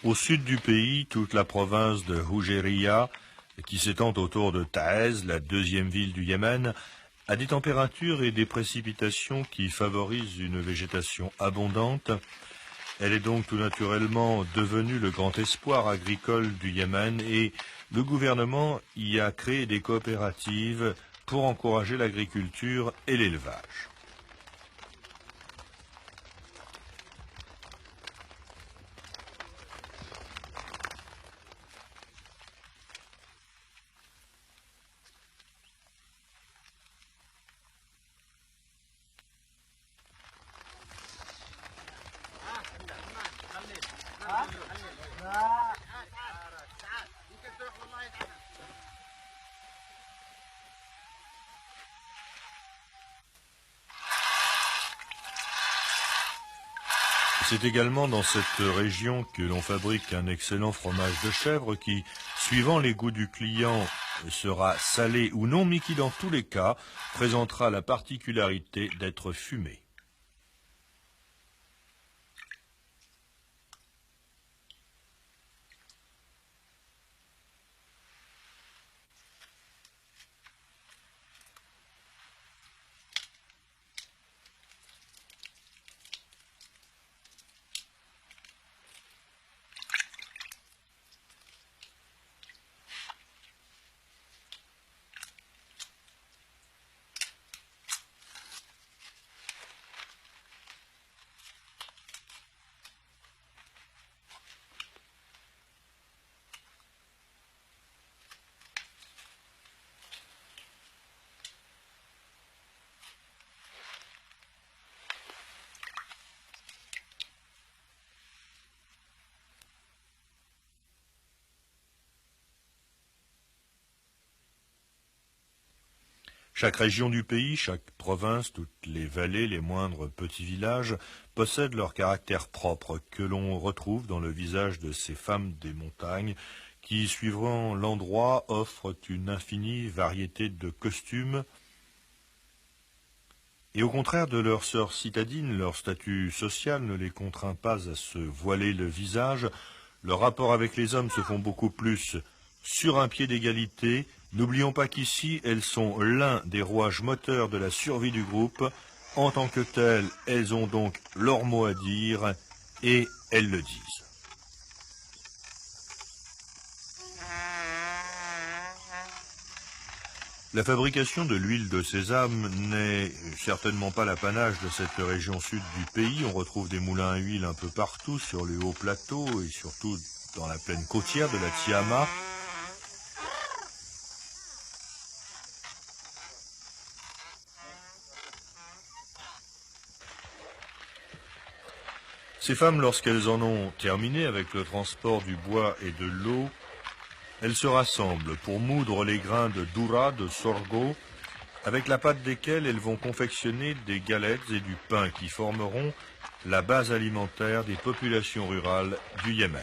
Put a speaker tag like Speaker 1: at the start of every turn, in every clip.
Speaker 1: Au sud du pays, toute la province de Houjéria, qui s'étend autour de Taïz, la deuxième ville du Yémen, a des températures et des précipitations qui favorisent une végétation abondante. Elle est donc tout naturellement devenue le grand espoir agricole du Yémen et le gouvernement y a créé des coopératives pour encourager l'agriculture et l'élevage. C'est également dans cette région que l'on fabrique un excellent fromage de chèvre qui, suivant les goûts du client, sera salé ou non, mais qui dans tous les cas présentera la particularité d'être fumé. Chaque région du pays, chaque province, toutes les vallées, les moindres petits villages possèdent leur caractère propre que l'on retrouve dans le visage de ces femmes des montagnes qui, suivant l'endroit, offrent une infinie variété de costumes. Et au contraire de leurs sœurs citadines, leur statut social ne les contraint pas à se voiler le visage. Leurs rapports avec les hommes se font beaucoup plus sur un pied d'égalité. N'oublions pas qu'ici, elles sont l'un des rouages moteurs de la survie du groupe. En tant que telles, elles ont donc leur mot à dire et elles le disent. La fabrication de l'huile de sésame n'est certainement pas l'apanage de cette région sud du pays. On retrouve des moulins à huile un peu partout sur les hauts plateaux et surtout dans la plaine côtière de la Tiama. Ces femmes, lorsqu'elles en ont terminé avec le transport du bois et de l'eau, elles se rassemblent pour moudre les grains de doura, de sorgho, avec la pâte desquels elles vont confectionner des galettes et du pain qui formeront la base alimentaire des populations rurales du Yémen.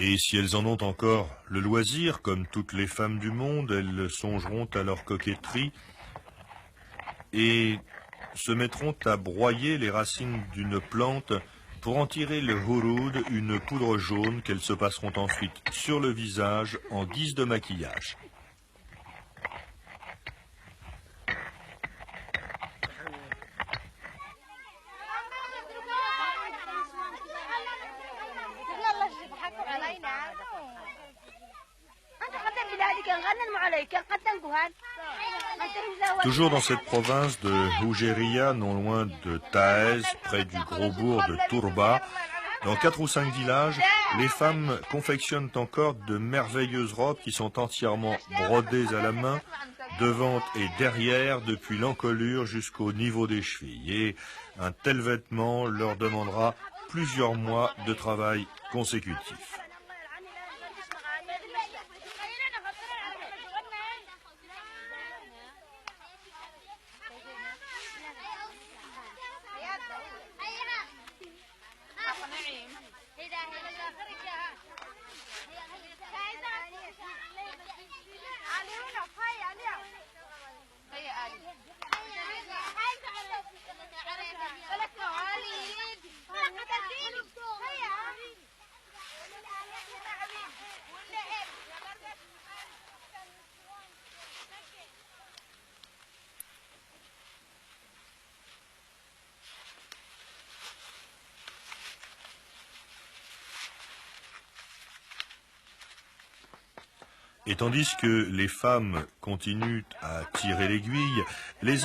Speaker 1: Et si elles en ont encore le loisir, comme toutes les femmes du monde, elles songeront à leur coquetterie et se mettront à broyer les racines d'une plante pour en tirer le houroud, une poudre jaune qu'elles se passeront ensuite sur le visage en guise de maquillage. Toujours dans cette province de Houjéria, non loin de Taïz, près du gros bourg de Tourba, dans 4 ou 5 villages, les femmes confectionnent encore de merveilleuses robes qui sont entièrement brodées à la main, devant et derrière, depuis l'encolure jusqu'au niveau des chevilles. Et un tel vêtement leur demandera plusieurs mois de travail consécutif. Et tandis que les femmes continuent à tirer l'aiguille, les